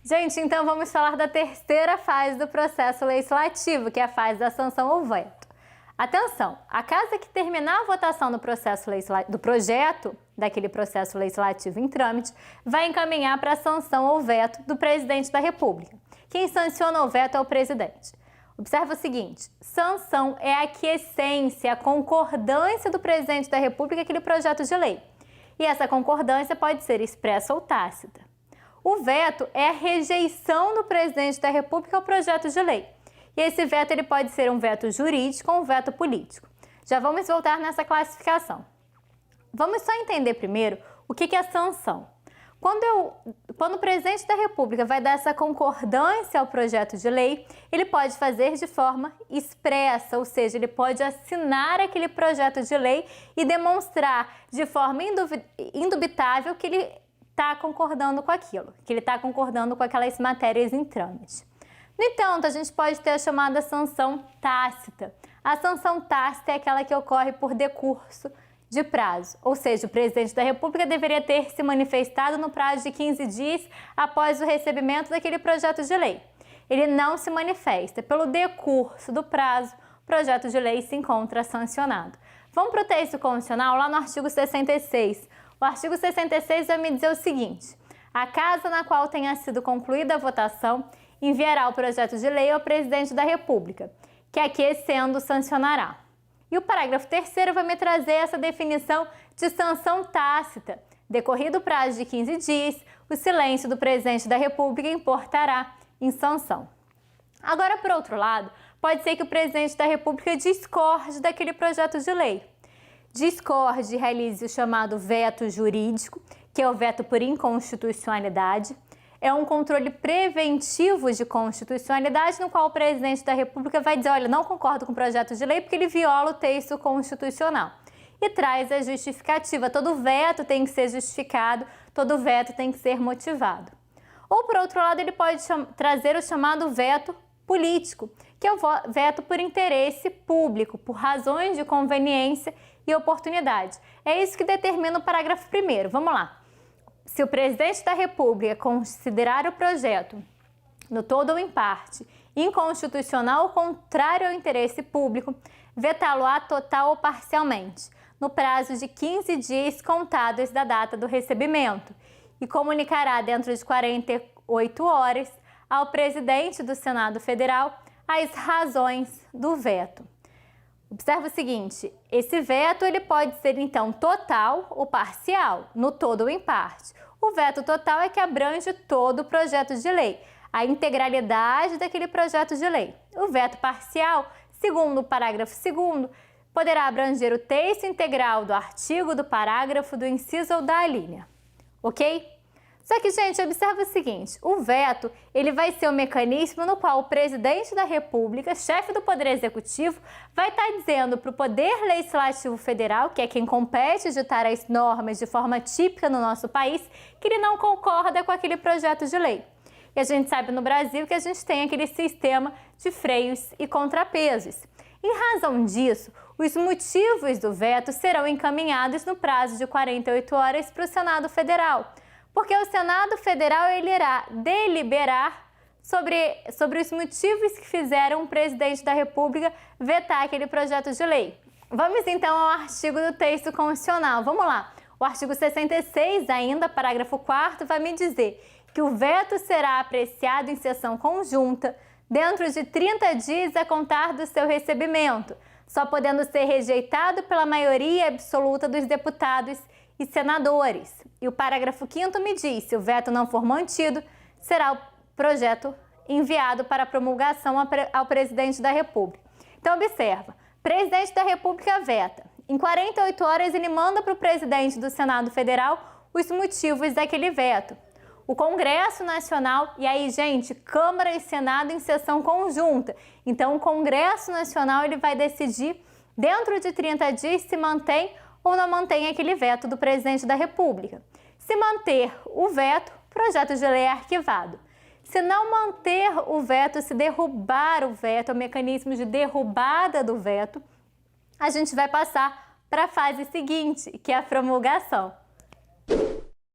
Gente, então vamos falar da terceira fase do processo legislativo, que é a fase da sanção ou veto. Atenção, a casa que terminar a votação do projeto daquele processo legislativo em trâmite vai encaminhar para a sanção ou veto do presidente da República. Quem sanciona o veto é o presidente. Observa o seguinte, sanção é a aquiescência, a concordância do presidente da República àquele projeto de lei. E essa concordância pode ser expressa ou tácita. O veto é a rejeição do presidente da República ao projeto de lei. E esse veto ele pode ser um veto jurídico ou um veto político. Já vamos voltar nessa classificação. Vamos só entender primeiro o que é sanção. Quando o presidente da República vai dar essa concordância ao projeto de lei, ele pode fazer de forma expressa, ou seja, ele pode assinar aquele projeto de lei e demonstrar de forma indubitável que ele está concordando com aquilo, que ele está concordando com aquelas matérias em trâmite. No entanto, a gente pode ter a chamada sanção tácita. A sanção tácita é aquela que ocorre por decurso de prazo, ou seja, o presidente da República deveria ter se manifestado no prazo de 15 dias após o recebimento daquele projeto de lei. Ele não se manifesta. Pelo decurso do prazo, o projeto de lei se encontra sancionado. Vamos para o texto constitucional, lá no artigo 66. O artigo 66 vai me dizer o seguinte: a casa na qual tenha sido concluída a votação enviará o projeto de lei ao presidente da República, que aquiescendo sancionará. E o parágrafo 3º vai me trazer essa definição de sanção tácita. Decorrido o prazo de 15 dias, o silêncio do presidente da República importará em sanção. Agora, por outro lado, pode ser que o presidente da República discorde daquele projeto de lei. Discorde e realize o chamado veto jurídico, que é o veto por inconstitucionalidade. É um controle preventivo de constitucionalidade, no qual o presidente da República vai dizer, olha, não concordo com o projeto de lei porque ele viola o texto constitucional. E traz a justificativa. Todo veto tem que ser justificado, todo veto tem que ser motivado. Ou, por outro lado, ele pode trazer o chamado veto político, que é o veto por interesse público, por razões de conveniência e oportunidade. É isso que determina o parágrafo 1º. Vamos lá. Se o presidente da República considerar o projeto, no todo ou em parte, inconstitucional ou contrário ao interesse público, vetá-lo-á total ou parcialmente, no prazo de 15 dias contados da data do recebimento, e comunicará dentro de 48 horas ao presidente do Senado Federal as razões do veto. Observa o seguinte, esse veto ele pode ser então total ou parcial, no todo ou em parte. O veto total é que abrange todo o projeto de lei, a integralidade daquele projeto de lei. O veto parcial, segundo o parágrafo 2º, poderá abranger o texto integral do artigo, do parágrafo, do inciso ou da alínea. Ok? Só que, gente, observa o seguinte, o veto ele vai ser um mecanismo no qual o presidente da República, chefe do Poder Executivo, vai estar dizendo para o Poder Legislativo Federal, que é quem compete ditar as normas de forma típica no nosso país, que ele não concorda com aquele projeto de lei. E a gente sabe no Brasil que a gente tem aquele sistema de freios e contrapesos. Em razão disso, os motivos do veto serão encaminhados no prazo de 48 horas para o Senado Federal, porque o Senado Federal ele irá deliberar sobre os motivos que fizeram o presidente da República vetar aquele projeto de lei. Vamos então ao artigo do texto constitucional. Vamos lá. O artigo 66 ainda, parágrafo 4º, vai me dizer que o veto será apreciado em sessão conjunta dentro de 30 dias a contar do seu recebimento, só podendo ser rejeitado pela maioria absoluta dos deputados e senadores. E o parágrafo 5º me diz, se o veto não for mantido, será o projeto enviado para promulgação ao presidente da República. Então, observa, presidente da República veta. Em 48 horas, ele manda para o presidente do Senado Federal os motivos daquele veto. O Congresso Nacional, e aí, gente, Câmara e Senado em sessão conjunta. Então, o Congresso Nacional ele vai decidir, dentro de 30 dias, se mantém ou não mantém aquele veto do presidente da República. Se manter o veto, o projeto de lei é arquivado. Se não manter o veto, se derrubar o veto, o mecanismo de derrubada do veto, a gente vai passar para a fase seguinte, que é a promulgação.